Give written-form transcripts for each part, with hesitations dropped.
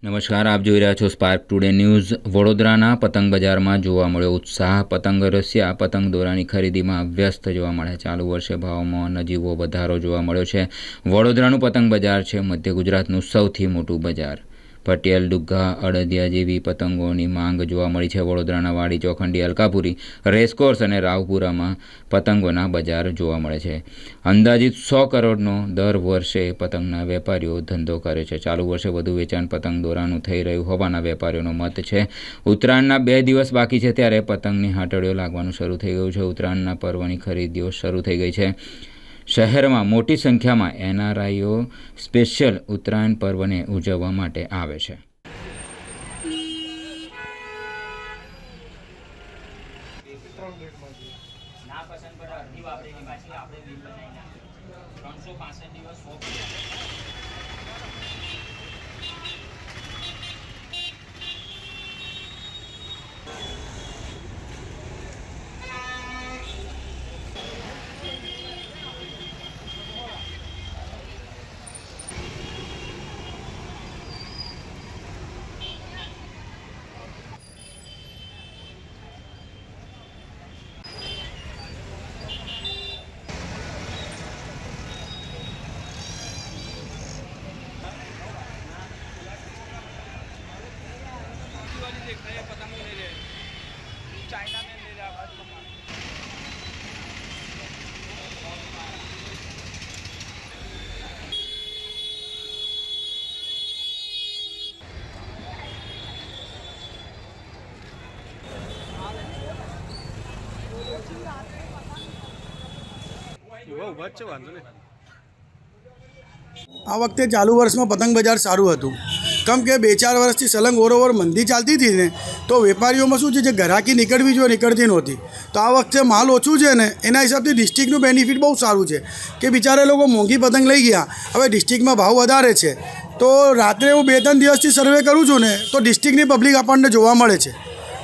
નમસ્કાર, આપ જોઈ રહ્યા છો સ્પાર્ક ટુડે ન્યૂઝ। વડોદરાના પતંગ બજારમાં જોવા મળ્યો ઉત્સાહ। પતંગ રસિયા પતંગ દોરાની ખરીદીમાં વ્યસ્ત જોવા મળે। ચાલુ વર્ષે ભાવમાં નજીવો વધારો જોવા મળ્યો છે। વડોદરાનું પતંગ બજાર છે મધ્ય ગુજરાતનું સૌથી મોટું બજાર। પટેલ, દુગ્ગા, અડદિયા જેવી પતંગોની માંગ જોવા મળી છે। વડોદરાના વાડી ચોખંડી, અલકાપુરી, રેસકોર્સ અને રાવપુરામાં પતંગોના બજાર જોવા મળે છે। અંદાજિત 100 કરોડનો દર વર્ષે પતંગના વેપારીઓ ધંધો કરે છે। ચાલુ વર્ષે વધુ વેચાણ પતંગ દોરાનું થઈ રહ્યું હોવાના વેપારીઓનો મત છે। ઉત્તરાયણના 2 દિવસ બાકી છે ત્યારે પતંગની હાટડીઓ લાગવાનું શરૂ થઈ ગયું છે। ઉત્તરાયણના પર્વની ખરીદીઓ શરૂ થઈ ગઈ છે। શહેરમાં મોટી સંખ્યામાં એનઆરઆઈઓ સ્પેશિયલ ઉત્તરાયણ પર્વને ઉજવવા માટે આવે છે। चाइना में ले जा આ વખતે ચાલુ વર્ષમાં પતંગ બજાર સારું હતું, કેમ કે 2-4 વર્ષથી સલંગ ઓવર મંદી ચાલતી હતી ને, તો વેપારીઓમાં શું છે, જે ગ્રાહકી નીકળવી જોઈએ નીકળતી નહોતી। તો આ વખતે માલ ઓછું છે ને, એના હિસાબથી ડિસ્ટ્રિક્ટનું બેનિફિટ બહુ સારું છે કે બિચારા લોકો મોંઘી પતંગ લઈ ગયા, હવે ડિસ્ટ્રિક્ટમાં ભાવ વધારે છે। તો રાત્રે હું 2-3 દિવસથી સર્વે કરું છું ને, તો ડિસ્ટ્રિક્ટની પબ્લિક આપણને જોવા મળે છે।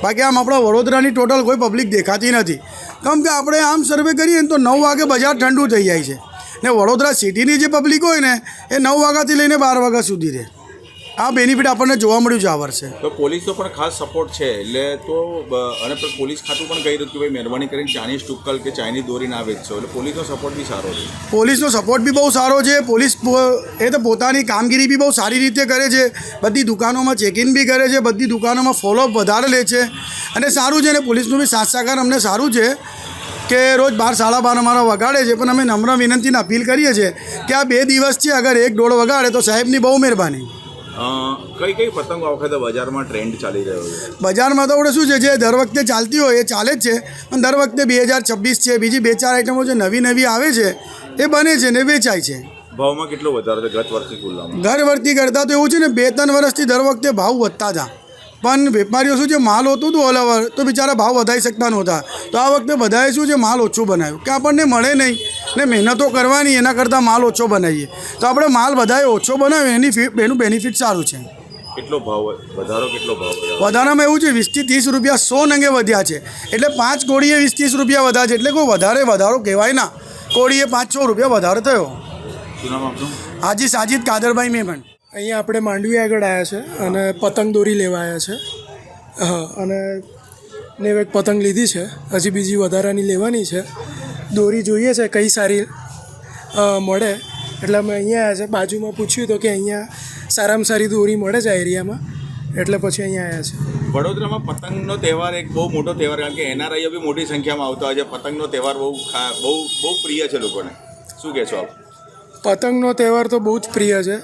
બાકી આમ આપણા વડોદરાની ટોટલ કોઈ પબ્લિક દેખાતી નથી, કેમ કે આપણે આમ સર્વે કરીએ ને તો 9 વાગે બજાર ઠંડુ થઈ જાય છે ને વડોદરા સિટીની જે પબ્લિક હોય ને એ 9 વાગ્યાથી લઈને 12 વાગ્યા સુધી રહે। આ બેનિફિટ આપણને જોવા મળ્યું છે આ વર્ષે। તો પોલીસનો પણ ખાસ સપોર્ટ છે, એટલે તો અને પોલીસ ખાતું પણ કહી રહ્યું કે ભાઈ મહેરબાની કરીને ચાઇનીઝ ટુક્કલ કે ચાઇનીઝ દોરી ના વેચશો, એટલે પોલીસનો સપોર્ટ બી સારો છે। પોલીસનો સપોર્ટ બી બહુ સારો છે। પોલીસ એ તો પોતાની કામગીરી બી બહુ સારી રીતે કરે છે। બધી દુકાનોમાં ચેકિંગ બી કરે છે, બધી દુકાનોમાં ફોલોઅપ વધારે લે છે અને સારું છે। ને પોલીસનું બી સાથ સહકાર અમને સારું છે કે રોજ 12 સાડા 12 અમારા વગાડે છે, પણ અમે નમ્ર વિનંતીને અપીલ કરીએ છીએ કે આ 2 દિવસ છે, અગર 1-1.5 વગાડે તો સાહેબની બહુ મહેરબાની। કઈ પતંગો આ વખતે બજારમાં ટ્રેન્ડ ચાલી રહ્યો છે? બજારમાં તો આપણે શું છે, જે દર વખતે ચાલતી હોય એ ચાલે જ છે, પણ દર વખતે 2026 છે, બીજી 2-4 આઈટમો જે નવી આવે છે એ બને છે ને વેચાય છે। ભાવમાં કેટલો વધારો છે ગત વર્ષની તુલનામાં? ગત વર્ષથી કરતાં તો એવું છે ને, 2-3 વર્ષથી દર વખતે ભાવ વધતા હતા, પણ વેપારીઓ શું છે, માલ હોતું હતું ઓલ ઓવર તો બિચારા ભાવ વધારી શકતા નહોતા। તો આ વખતે બધાએ શું છે, માલ ઓછો બનાવ્યો કે આપણને મળે નહીં ને મહેનતો કરવાની, એના કરતાં માલ ઓછો બનાવીએ તો આપણે માલ બધાએ ઓછો બનાવ્યો, એનું બેનિફિટ સારું છે। કેટલો ભાવ વધારો? કેટલો ભાવ વધારામાં એવું છે, 20 થી 30 રૂપિયા 100 નંગે વધ્યા છે, એટલે 5 કોડીએ 20-30 રૂપિયા વધ્યા છે, એટલે કોઈ વધારો કહેવાય ના। કોડીએ 5-6 રૂપિયા વધારો થયો। શું નામ આપનું? હાજી સાજીદ કાદરભાઈ મેમણ। અહીંયા આપણે માંડવી આગળ આવ્યા છે અને પતંગ દોરી લેવા આવ્યા છે। હા, અને એક પતંગ લીધી છે, હજી બીજી વધારાની લેવાની છે। દોરી જોઈએ છે કઈ સારી મળે, એટલે અમે અહીંયા આવ્યા છે। બાજુમાં પૂછ્યું તો કે અહીંયા સારામાં સારી દોરી મળે છે આ એરિયામાં, એટલે પછી અહીંયા આવ્યા છે। વડોદરામાં પતંગનો તહેવાર એક બહુ મોટો તહેવાર, કારણ કે એનઆરઆઈઓ બી મોટી સંખ્યામાં આવતા હોય છે। પતંગનો તહેવાર બહુ પ્રિય છે લોકોને, શું કહેશો આપ? પતંગનો તહેવાર તો બહુ જ પ્રિય છે।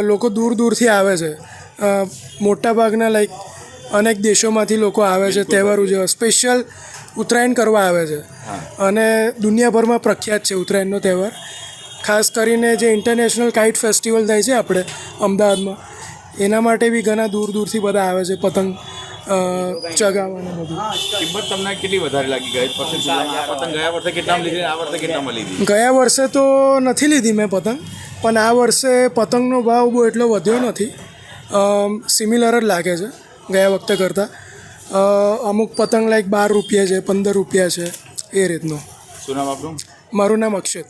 લોકો દૂર દૂરથી આવે છે, મોટાભાગના અનેક દેશોમાંથી લોકો આવે છે તહેવાર ઉજવવા, સ્પેશિયલ ઉત્તરાયણ કરવા આવે છે અને દુનિયાભરમાં પ્રખ્યાત છે ઉત્તરાયણનો તહેવાર। ખાસ કરીને જે ઇન્ટરનેશનલ કાઇટ ફેસ્ટિવલ થાય છે આપણે અમદાવાદમાં, એના માટે બી ઘણા દૂર દૂરથી બધા આવે છે પતંગ ચગાવવાનું બધું। કિંમત તમને કેટલી વધારે લાગી ગઈ પતંગ? ગયા વર્ષે કેટલામાં લીધી, આ વર્ષે કેટલામાં લીધી? ગયા વર્ષે તો નથી લીધી મેં પતંગ, પણ આ વર્ષે પતંગનો ભાવ બહુ એટલો વધ્યો નથી, સિમિલર જ લાગે છે ગયા વખતે કરતાં। અમુક પતંગ 12 રૂપિયા છે, 15 રૂપિયા છે, એ રીતનું। શું નામ આપનું? મારું નામ અક્ષત।